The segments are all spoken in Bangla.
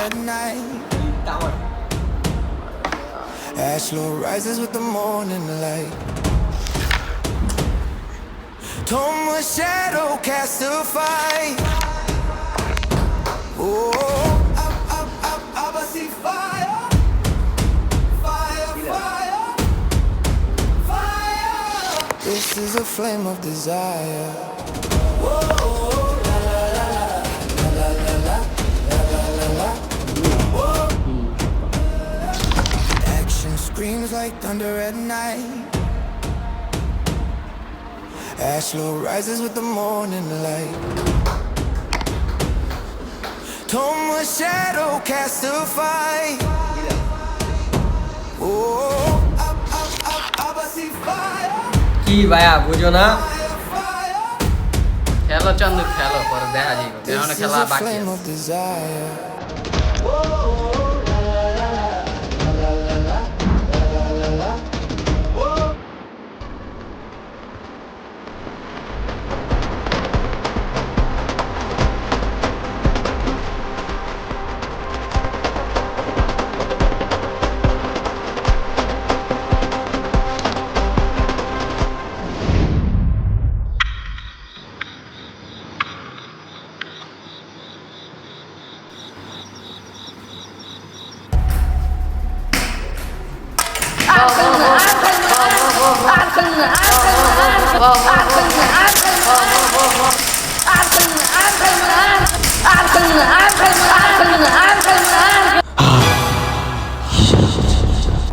at night. Ash low rises with the morning light. Toma shadow cast a fight. Oh, up, I see fire. Fire, fire, fire. This is a flame of desire. Action screams like thunder at night. Ash low rises with the morning light. Toma shadow cast a fight. Oh, up, I see fire. কি ভাইয়া বুঝো না Fire, fire. খেলো চন্দু খেলো পরে দেখা যাবে কেন This is খেলা a বাকি flame আছে of desire.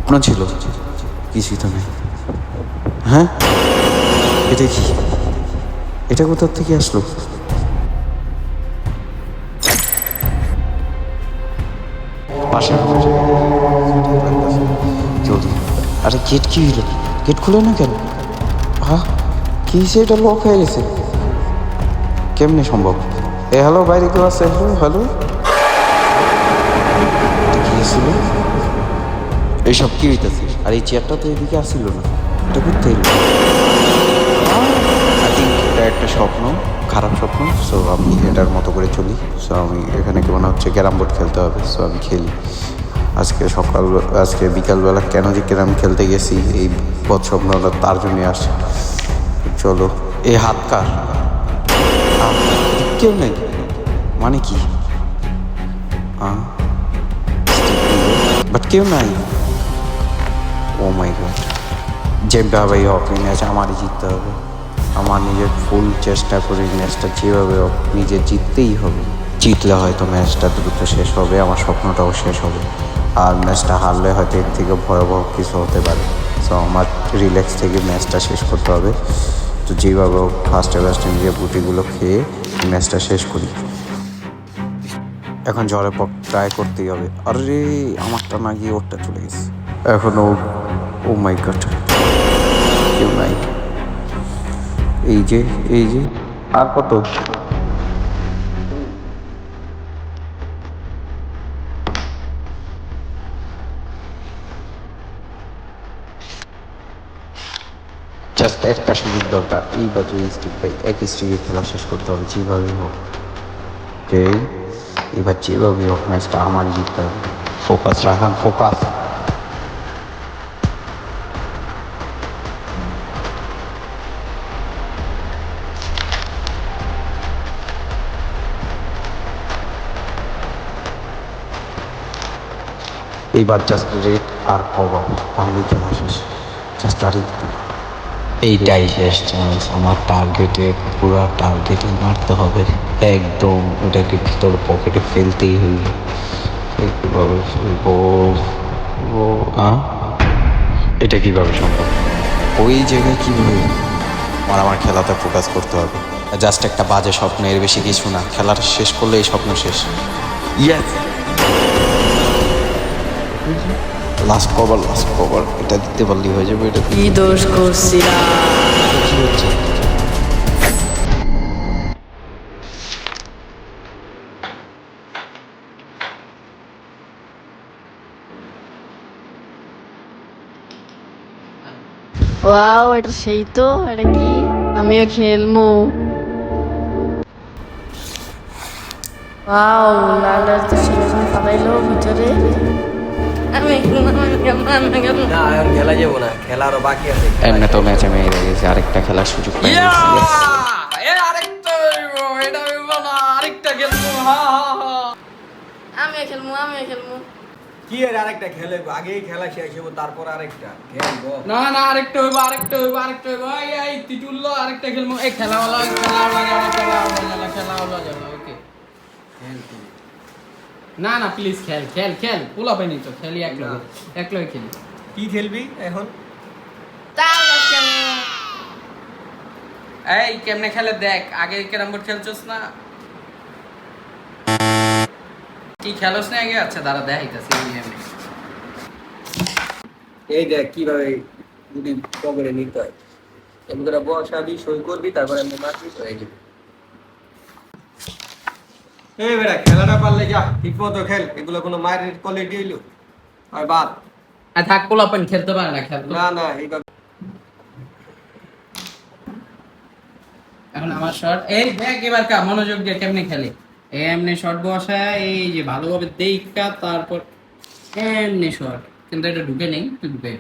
আপনার ছিল কিছুই তো নেই। হ্যাঁ, এটা কি? এটা কোথার থেকে আসলো? পাশে জলদি। আরে গেট কি হইল? গেট খুলে না কেন? হ্যাঁ, কি হয়েছে? এটা লক হয়ে গেছে কেমনে সম্ভব? হ্যালো, বাইরে কেউ আছে? হ্যালো হ্যালো, কি ছিল এইসব? কি হইতেছে? আর এই চেয়ারটা তো এদিকে আসছিল না, এটা করতে এলো। আই থিঙ্ক এটা একটা স্বপ্ন, খারাপ স্বপ্ন। সো আমি এটার মতো করে চলি। সো আমি এখানে কি মনে হচ্ছে ক্যারাম বোর্ড খেলতে হবে। সো আমি খেলি। আজকে বিকালবেলা কেন যে ক্যারাম খেলতে গেছি এই বদ স্বপ্নটা তার জন্যে আসে। চলো। এই হাত কার? কেউ নেই মানে কি? বাট কেউ নাই। ও মাই গড, যেভাবেই হোক এই ম্যাচ আমারই জিততে হবে। আমার নিজের ফুল চেষ্টা করি ম্যাচটা যেভাবে হোক নিজে জিততেই হবে। জিতলে হয়তো ম্যাচটা দ্রুত শেষ হবে, আমার স্বপ্নটাও শেষ হবে। আর ম্যাচটা হারলে হয়তো এর থেকে ভয়াবহ কিছু হতে পারে। সো আমার রিল্যাক্স থেকে ম্যাচটা শেষ করতে হবে। তো যেভাবে হোক ফার্স্টে নিজের বুটিগুলো খেয়ে ম্যাচটা শেষ করি। এখন ঝড়ে পক ট্রাই করতেই হবে। আরে আমারটা না গিয়ে ওরটা চলে গেছে। এখনও ও মাই গড, কেউ নাই। এই যে আর কত? জাস্ট একটা সুযোগ দরকার। এই বাজু স্টিক ভাই এক স্টিকে খেলা শেষ করতে হবে যেভাবে হোক। ওকে, এবার যেভাবে হোক ম্যাচটা আমার জিততে হবে। ফোকাস রাখান, ফোকাস। এইবার জাস্ট রেড আর কভার, তাহলেই খেলা শেষ। জাস্ট আর এইটাই শেষ চান্স আমার। পুরো টার্গেটে মারতে হবে একদম। ওটাকে ভিতর পকেটে ফেলতেই হইবে। কীভাবে ফেলবো? এটা কীভাবে সম্ভব? ওই জায়গায় কীভাবে? আমার খেলাতে ফোকাস করতে হবে। জাস্ট একটা বাজে স্বপ্ন, এর বেশি কিছু না। খেলাটা শেষ করলে এই স্বপ্ন শেষ। ইয়েস, লাস্ট কভার এটা দিতে পারলেই হয়ে যাবে। এটা কি দোষ করছিলাম? কি হচ্ছে? ওয়াও, এটা সেই তো। এটা কি? আমিও খেলবো। ওয়াও লালের তো সেখানে পালাইলো ভিতরে। আমি খেলবো, আমি খেলবো, আমি খেলবো। না এখন খেলা যাবো না, খেলা আরো বাকি আছে। এমনি তো ম্যাচে আমি হেরে গেছি, আরেকটা খেলার সুযোগ পাই ইয়া! গেছি। এ আরেকটা হইবো, এটা হইবো না, আরেকটা খেলবো, হা হা হা। আমি খেলবো, আমি খেলবো। কি এর আরেকটা খেলে আগেই খেলা শেষ হবো, তারপর আরেকটা খেলবো। না না আরেকটা হইবো, আরেকটা হইবো, আরেকটা হইবো। এই তিতুল্লো আরেকটা খেলবো। এই খেলাওয়ালা যাবে, ওকে। খেল তুই। না না প্লিজ খেল খেল খেল, পোলা পাইনি তো, খেলি এক লগে খেলি। কি খেলবি এখন? তাহলে খেলবো। এই কেমনে খেলে দেখ, আগে ক্যারাম বোর্ড খেলছস না? কি খেলোস না আগে? আচ্ছা দাঁড়া দেখাইতাছি এমনি। এই দেখ কিভাবে গুটি পকেটে নিতে হয়। এমনি করে বসাবি, সই করবি, তারপর এমনি মারবি, হয়ে যাবে। এই বেটা খেলাটা পারলে যা, ঠিক মতো খেল। এগুলো কোনো মায়ের কোয়ালিটি হইলো আর বাদ। আর থাক, পোলা পাইন খেলতে পারে না, খেলতো। না না এইভাবে এখন আমার শট, এই দেখ এবার কা মনোযোগ দিয়ে কেমনে খেলে। এমনি শট বসায়, এই যে ভালোভাবে দেখা, তারপর এমনি শট। কিন্তু এটা ঢুকে নেই, তুই ঢুকে।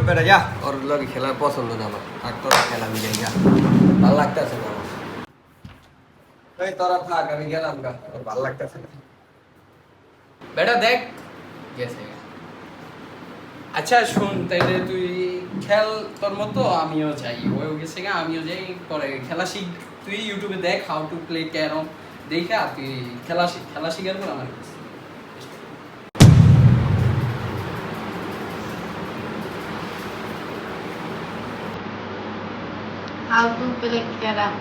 বেটা যা, ওর লগে খেলার পছন্দ না আমার। থাক তোরা খেলা, আমি যাই, যা ভালো লাগতেছে না আমার। এই তোরা থাক, আমি গেলাম গা, ওর ভালো লাগতেছে না। বেটা দেখ গেছে। আচ্ছা শুন, তাইলে তুই খেল তোর মতো, আমিও যাই। ওও গেছে গা, আমিও যাই। পরে খেলা শিখ, তুই ইউটিউবে দেখ হাউ টু প্লে ক্যারম, দেখা তুই খেলা শিখ। খেলা শিখার পর আমার কাছে। How to play carom.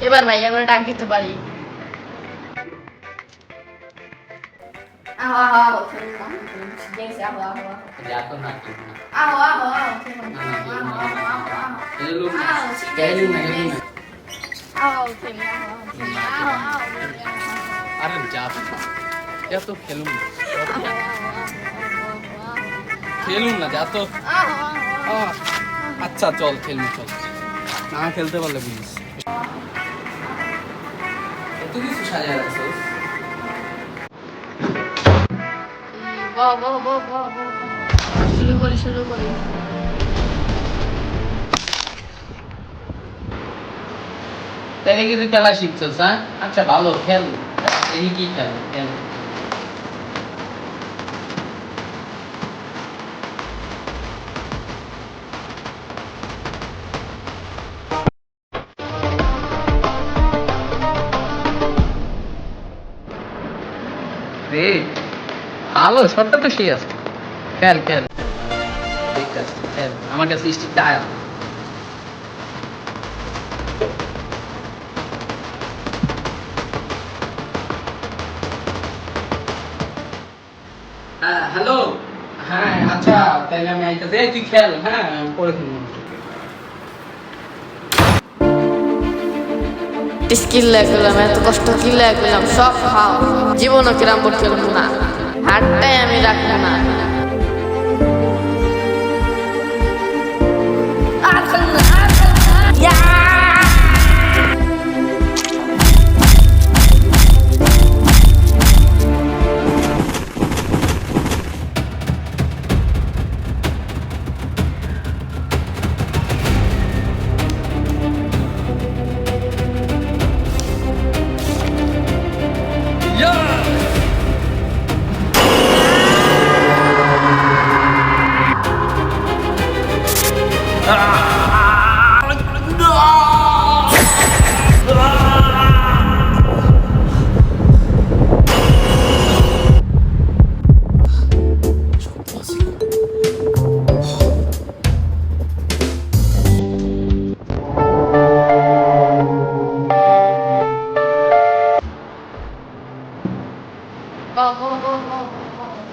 এবার ভাই আমরা ডাক দিতে পারি। আহো আহো আহো গেছে আহো আহো যাতো না কি আহো আহো আহো খেলুম না, খেলুম না, খেলুম না। আরে যা যা তো খেলুম না, খেলুম না, যা তো। আচ্ছা চল খেলুম, চল। না খেলতে পারলে বুঝিস। এত কিছু সাজায় রাখছিস। বাহ বাহ বাহ বাহ বাহ। শুরু করি শুরু করি। তাহলে কি তুই খেলা শিখছিস? হ্যাঁ আচ্ছা ভালো, খেল। এই কি খেল খেল। রে ভালো, শটটা তো সেই আছে। খেল খেল, দেখতেছি খেল। আমার কাছে স্টিকটা আয়া। হ্যাঁ হ্যালো, হ্যাঁ আচ্ছা তাহলে আমি আইতাছি। এই তুই খেল, হ্যাঁ পরে খেলবো। স্কিল লাগলাম, এত কষ্ট কি লাগলাম, সব খাও। জীবনও ক্যারাম বোর্ড খেলবো না, হাতটাই আমি রাখবো না।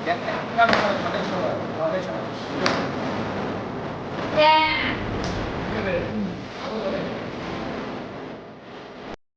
Yeah.